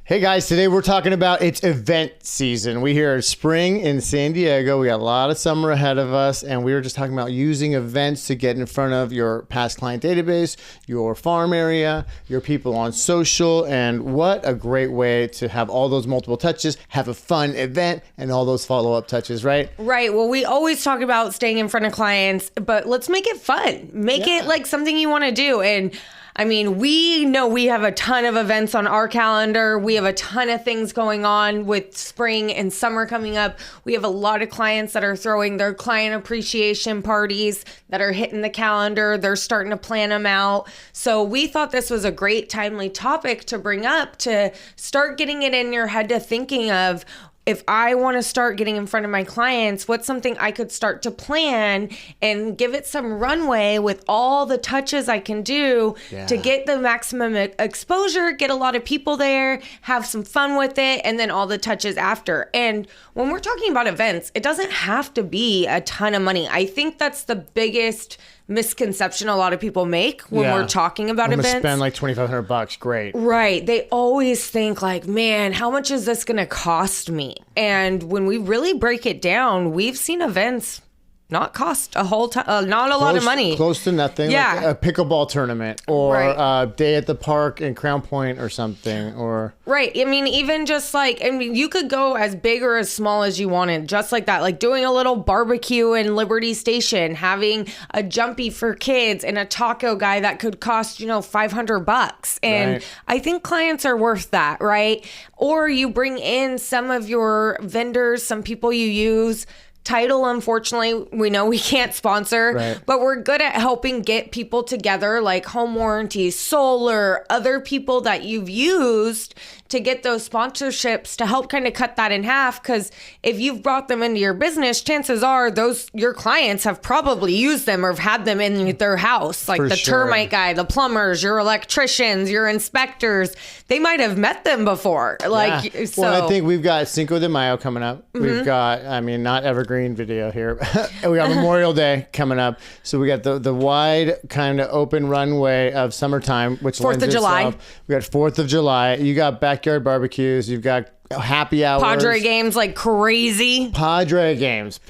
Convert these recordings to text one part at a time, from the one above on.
Hey guys, today we're talking about it's event season. We hear spring in San Diego. We got a lot of summer ahead of us, and we were just talking about using events to get in front of your past client database, your farm area, your people on social, and what a great way to have all those multiple touches, have a fun event, and all those follow-up touches, right? Right. Well, we always talk about staying in front of clients, but let's make it fun. Make it like something you want to do. And I mean, we know we have a ton of events on our calendar. We have a ton of things going on with spring and summer coming up. We have a lot of clients that are throwing their client appreciation parties that are hitting the calendar. They're starting to plan them out. So we thought this was a great timely topic to bring up to start getting it in your head to thinking of, if I want to start getting in front of my clients, what's something I could start to plan and give it some runway with all the touches I can do to get the maximum exposure, get a lot of people there, have some fun with it, and then all the touches after. And when we're talking about events, it doesn't have to be a ton of money. I think that's the biggest misconception a lot of people make when we're talking about events. I'm gonna spend like $2,500. Great. Right. They always think like, man, how much is this going to cost me? And when we really break it down, we've seen events not cost a whole ton, not a lot of money. Close to nothing. Yeah. Like a pickleball tournament or a day at the park in Crown Point or something. Or Right. I mean, even just like, I mean, you could go as big or as small as you wanted, just like that. Like doing a little barbecue in Liberty Station, having a jumpy for kids and a taco guy that could cost, $500. And I think clients are worth that, right? Or you bring in some of your vendors, some people you use. Title, unfortunately, we know we can't sponsor, but we're good at helping get people together like Home Warranty, Solar, other people that you've used to get those sponsorships to help kind of cut that in half. Because if you've brought them into your business, chances are your clients have probably used them or have had them in their house, like the termite guy, the plumbers, your electricians, your inspectors. They might have met them before. So, well, I think we've got Cinco de Mayo coming up. We've got, not Evergreen video here. We got Memorial Day coming up. So we got the wide kind of open runway of summertime, which 4th of July. We got 4th of July. You got backyard barbecues. You've got happy hours. Padre games like crazy. Padre games.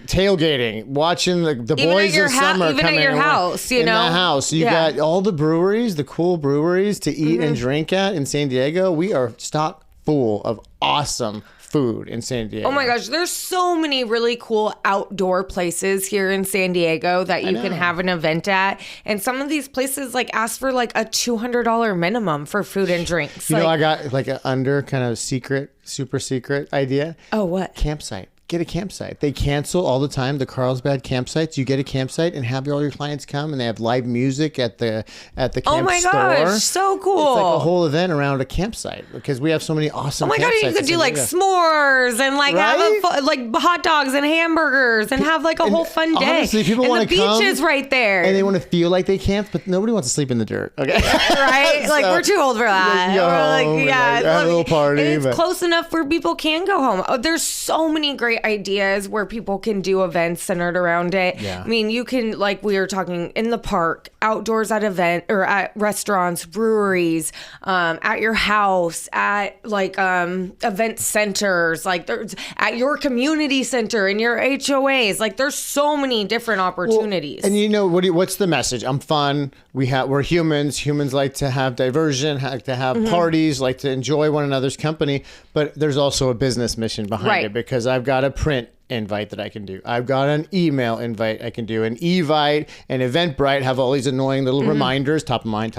Tailgating. Watching the boys of summer even come at your house, in the house. You got all the breweries, the cool breweries to eat and drink at in San Diego. We are stock full of awesome food in San Diego. Oh my gosh, there's so many really cool outdoor places here in San Diego that you can have an event at. And some of these places like ask for like a $200 minimum for food and drinks. I got like an super secret idea. Oh, what? Campsite. Get a campsite. They cancel all the time, the Carlsbad campsites. You get a campsite and have all your clients come, and they have live music at the camp store. Oh my gosh, so cool. It's like a whole event around a campsite because we have so many awesome campsites. Oh my god, you could do like s'mores and like have like hot dogs and hamburgers and have like a whole fun day. Honestly, people want to come. The beach is right there. And they want to feel like they camped, but nobody wants to sleep in the dirt. Okay. Right? Like we're too old for that. Have a little party. And it's close enough where people can go home. Oh, there's so many great ideas where people can do events centered around it. Yeah. I mean, you can, like we were talking, in the park, outdoors at event or at restaurants, breweries, at your house, at like event centers, like there's at your community center in your HOAs. Like there's so many different opportunities. Well, and what's the message? I'm fun. We're humans. Humans like to have diversion, like to have parties, like to enjoy one another's company. But there's also a business mission behind it because I've got a print invite that I can do. I've got an email invite I can do. An Evite and Eventbrite have all these annoying little reminders, top of mind.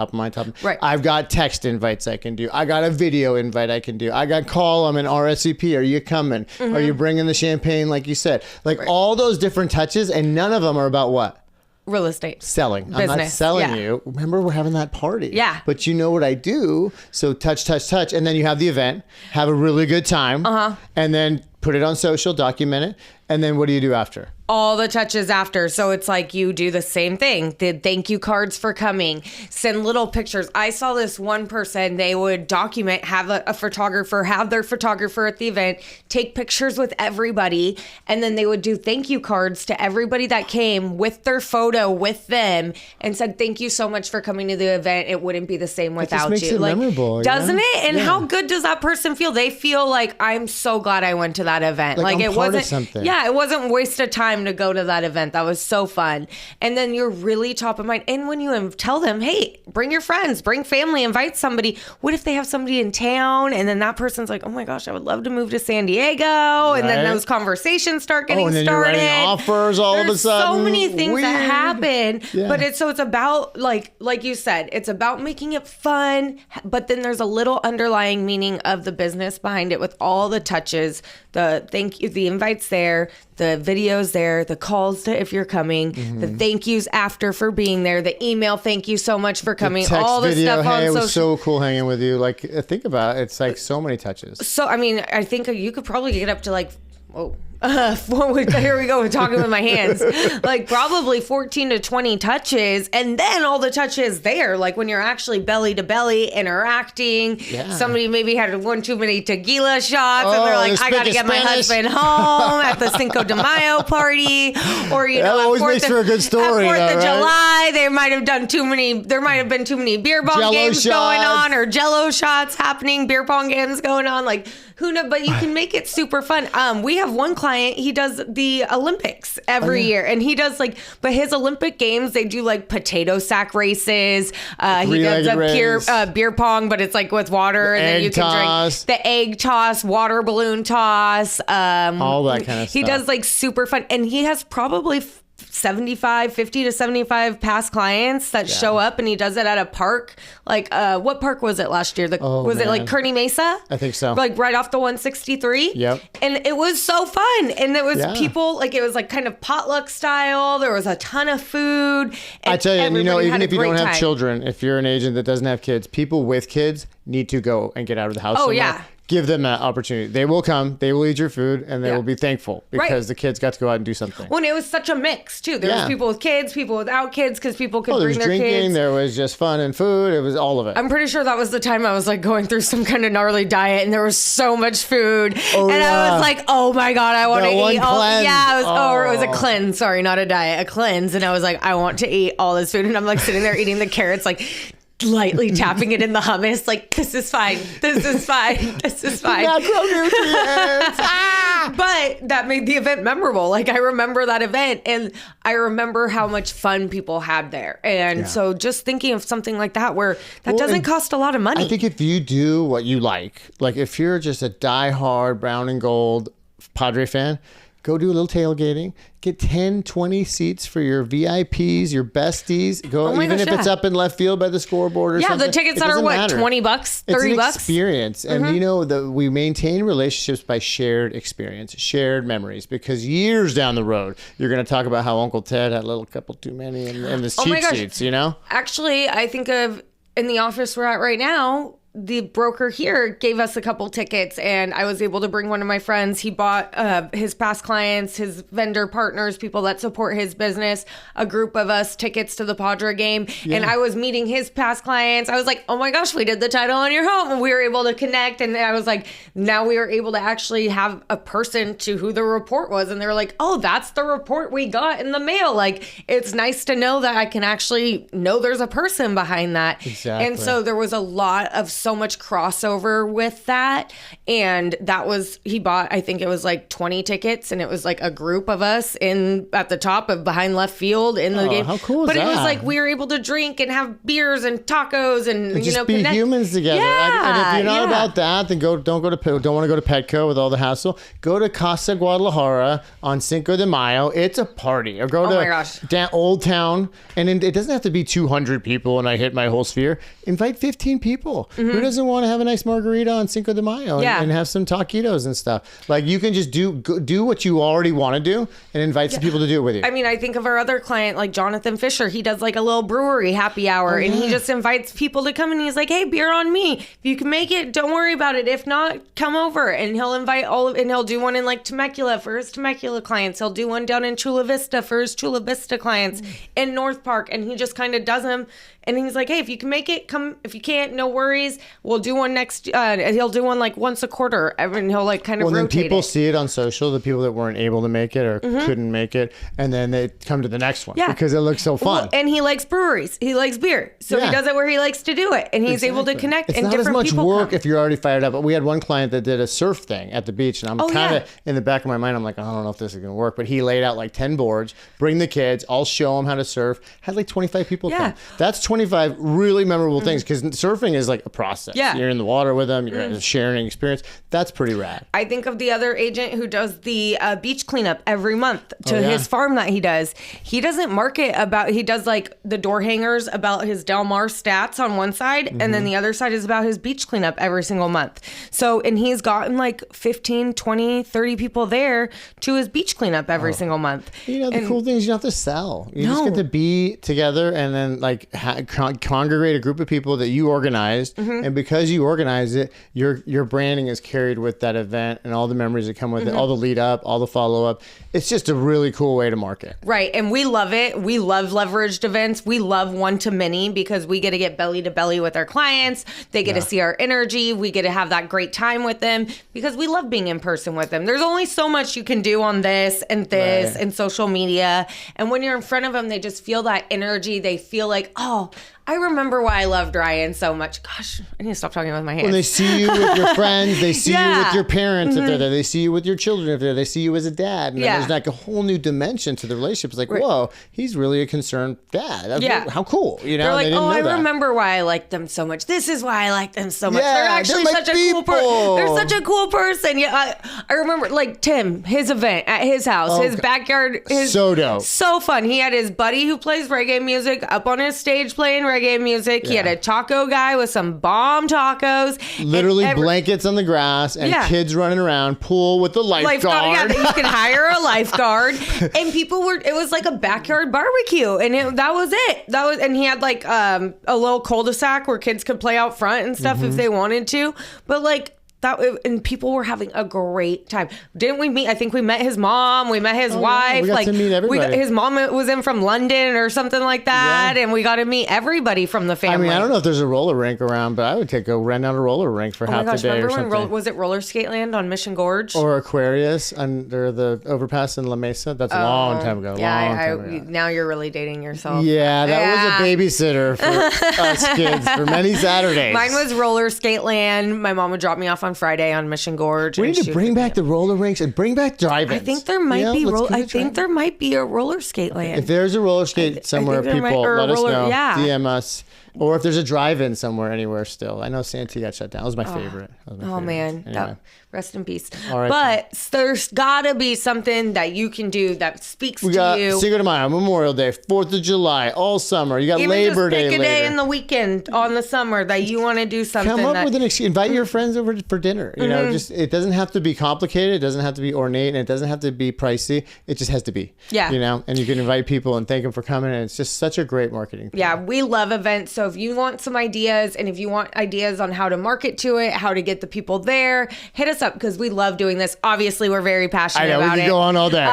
Right. I've got text invites I can do. I got a video invite I can do. I got call them and RSVP. Are you coming? Are you bringing the champagne like you said? Like all those different touches, and none of them are about what? Real estate. Selling. Business. I'm not selling you. Remember, we're having that party. Yeah. But you know what I do. So touch. And then you have the event, have a really good time. And then put it on social, document it, and then what do you do after? All the touches after. So it's like you do the same thing. The thank you cards for coming, send little pictures. I saw this one person, they would document, have a photographer, have their photographer at the event, take pictures with everybody, and then they would do thank you cards to everybody that came with their photo with them and said, thank you so much for coming to the event. It wouldn't be the same without makes you. it memorable, doesn't yeah? it? And Yeah. how good does that person feel? They feel like, I'm so glad I went to that event. Like, I'm it part of wasn't something. Yeah, it wasn't waste of time to go to that event. That was so fun. And then you're really top of mind. And when you tell them, hey, bring your friends, bring family, invite somebody. What if they have somebody in town? And then that person's like, oh my gosh, I would love to move to San Diego. And then Right. those conversations start getting and then started. you're writing offers all of a There's sudden. so many things that Weird. happen. Yeah. But it's about like you said, it's about making it fun. But then there's a little underlying meaning of the business behind it with all the touches, the thank you, the invites there, the videos there, the calls to if you're coming, the thank yous after for being there, the email thank you so much for coming, Text all the video, stuff hey, on it social. was so cool hanging with you. Like, think about it. It's like so many touches. So, I mean, I think you could probably get up to like, here we go, talking with my hands. Like probably 14 to 20 touches, and then all the touches there, like when you're actually belly to belly interacting. Yeah. Somebody maybe had one too many tequila shots, and they're Oh, like, the I got to speak get my Spanish. husband home at the Cinco de Mayo party, or That at always makes for a good story, At 4th though, of right? July, they might have done too many. There might have been too many beer pong Jell-O games going shots. on, or Jello shots happening, beer pong games going on. Like who knows? But you can make it super fun. We have one client. He does the Olympics every year, and he does but his Olympic games, they do like potato sack races. He does a beer pong, but it's like with water, and then egg you can toss. drink the egg toss, water balloon toss, All that kind of He stuff. does like super fun, and he has probably 50 to 75 past clients that show up, and he does it at a park. Like, what park was it last year? Was it like man. Kearney Mesa? I think so. Like right off the 163. Yep. And it was so fun. And it was Yeah. people, like it was like kind of potluck style. There was a ton of food. I tell you, and you know, everybody even had a if you don't great have time. children, if you're an agent that doesn't have kids, people with kids need to go and get out of the house. Oh, somewhere. yeah. Give them that opportunity. They will come, they will eat your food, and they Yeah. will be thankful because the kids got to go out and do something. Well, and it was such a mix too. There Yeah. was people with kids, people without kids, because people could Oh, there bring was their drinking, kids. there was just fun and food. It was all of it. I'm pretty sure that was the time I was like going through some kind of gnarly diet, and there was so much food, Oh, and I yeah. was like, "Oh my god, I want to That one eat all." cleanse. Yeah, it was a Oh. cleanse. Sorry, not a diet, a cleanse. And I was like, I want to eat all this food, and I'm like sitting there eating the carrots, like lightly tapping it in the hummus, like this is fine, this is fine, this is fine. Macronutrients. But that made the event memorable. Like I remember that event, and I remember how much fun people had there. And so just thinking of something like that where that doesn't and cost a lot of money. I think if you do what you like if you're just a diehard brown and gold Padre fan, go do a little tailgating. Get 10, 20 seats for your VIPs, your besties. Go, Oh my even gosh, if it's yeah. up in left field by the scoreboard or Yeah, something. the tickets it that are doesn't what, matter. $20, It's $30 an bucks? experience. And you know, we maintain relationships by shared experience, shared memories. Because years down the road, you're going to talk about how Uncle Ted had a little couple too many and the Oh my cheap gosh. seats, you know? Actually, I think of in the office we're at right now, the broker here gave us a couple tickets, and I was able to bring one of my friends. He bought his past clients, his vendor partners, people that support his business, a group of us tickets to the Padre game. And I was meeting his past clients. I was like, oh my gosh, we did the title on your home, and we were able to connect. And I was like, now we were able to actually have a person to who the report was. And they were like, oh, that's the report we got in the mail. Like, it's nice to know that I can actually know there's a person behind that. Exactly. And so there was a lot of so much crossover with that. And that was, he bought, I think it was like 20 tickets, and it was like a group of us in at the top of behind left field in the game. How cool is but it was that? like we were able to drink and have beers and tacos and Just you know, be connect. humans together. Yeah, And if you're not yeah. about that, then don't want to go to Petco with all the hassle. Go to Casa Guadalajara on Cinco de Mayo. It's a party. Or go Oh my gosh. to Old Town, and it doesn't have to be 200 people. And I hit my whole sphere. Invite 15 people. Mm-hmm. Who doesn't want to have a nice margarita on Cinco de Mayo and have some taquitos and stuff? Like, you can just do what you already want to do and invite some people to do it with you. I mean, I think of our other client, like Jonathan Fisher. He does like a little brewery happy hour, and he just invites people to come, and he's like, "Hey, beer on me. If you can make it, don't worry about it. If not, come over." And he'll invite and he'll do one in like Temecula for his Temecula clients. He'll do one down in Chula Vista for his Chula Vista clients, in North Park, and he just kind of does them. And he's like, "Hey, if you can make it, come. If you can't, no worries. We'll do one next." He'll do one like once a quarter, and he'll like kind of rotate. Well, then people it. see it on social, the people that weren't able to make it or couldn't make it, and then they come to the next one because it looks so fun. Well, and he likes breweries. He likes beer, so he does it where he likes to do it, and he's able to connect. It's and not different as much people work come. if you're already fired up. But we had one client that did a surf thing at the beach, and I'm kind of in the back of my mind, I'm like, I don't know if this is gonna work. But he laid out like 10 boards. Bring the kids. I'll show them how to surf. Had like 25 people come. That's 25 really memorable things, because surfing is like a process. You're in the water with them. You're sharing experience. That's pretty rad. I think of the other agent who does the beach cleanup every month to his farm that he does. He doesn't market about, he does like the door hangers about his Del Mar stats on one side, and then the other side is about his beach cleanup every single month. So, and he's gotten like 15, 20, 30 people there to his beach cleanup every single month. You know, the cool thing is you don't have to sell. You just get to be together and then like congregate a group of people that you organized, and because you organize it, your branding is carried with that event and all the memories that come with it, all the lead up, all the follow up. It's just a really cool way to market. Right, and we love it. We love leveraged events. We love one-to-many because we get to get belly to belly with our clients. They get to see our energy. We get to have that great time with them because we love being in person with them. There's only so much you can do on this and social media, and when you're in front of them, they just feel that energy. They feel like, oh, I remember why I loved Ryan so much. Gosh, I need to stop talking with my hands. When they see you with your friends, they see you with your parents if they're there. They see you with your children if they're there. They see you as a dad. And then there's like a whole new dimension to the relationship. It's like, whoa, he's really a concerned dad. How cool. You know, they're like, they didn't oh, know I that. remember why I liked them so much. This is why I like them so much. Yeah, they're actually they're such like a cool person. people. They're such a cool person. Yeah, I remember like Tim, his event at his house, his backyard. So dope. So fun. He had his buddy who plays reggae music up on his stage playing reggae music. He had a taco guy with some bomb tacos. Literally blankets on the grass and kids running around, pool with the lifeguard. Yeah, you can hire a lifeguard. And it was like a backyard barbecue. And that was it. And he had like a little cul-de-sac where kids could play out front and stuff if they wanted to. But like, and people were having a great time. Didn't we meet? I think we met his mom. We met his wife. Yeah. We got to meet everybody. His mom was in from London or something like that, and we got to meet everybody from the family. I mean, I don't know if there's a roller rink around, but I would go rent out a roller rink for half the day or something. Was it Roller Skate Land on Mission Gorge? Or Aquarius under the overpass in La Mesa? That's a long time ago. Now you're really dating yourself. Yeah, that was a babysitter for us kids for many Saturdays. Mine was Roller Skate Land. My mom would drop me off on Friday on Mission Gorge. We need to bring back the roller rinks and bring back drive-ins. I think there might be. I think there might be a roller skate land. If there's a roller skate somewhere, people let us know. Yeah. DM us. Or if there's a drive-in somewhere, anywhere still. I know Santee got shut down. That was my favorite. Man. Anyway. Rest in peace. Right, but there's got to be something that you can do that speaks to you. We got Cinco de Mayo, Memorial Day, 4th of July, all summer. You got Labor Day pick later. a day in the weekend on the summer that you want to do something. Come up with an excuse. Invite your friends over for dinner. You know, it doesn't have to be complicated. It doesn't have to be ornate, and it doesn't have to be pricey. It just has to be. Yeah. You know, and you can invite people and thank them for coming, and it's just such a great marketing thing. Yeah, we love events. So if you want some ideas, and if you want ideas on how to market to it, how to get the people there, hit us up because we love doing this. Obviously, we're very passionate about it. I know, we can go on all day.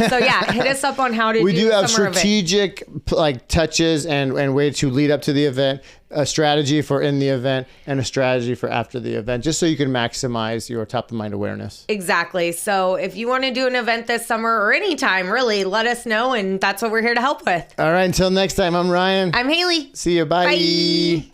So yeah, hit us up on how to we do have summer strategic like touches and way to lead up to the event, a strategy for in the event, and a strategy for after the event, just so you can maximize your top of mind awareness. Exactly. So if you want to do an event this summer or anytime, really, let us know, and that's what we're here to help with. All right, until next time, I'm Ryan. I'm Haley. See you. Bye. Bye.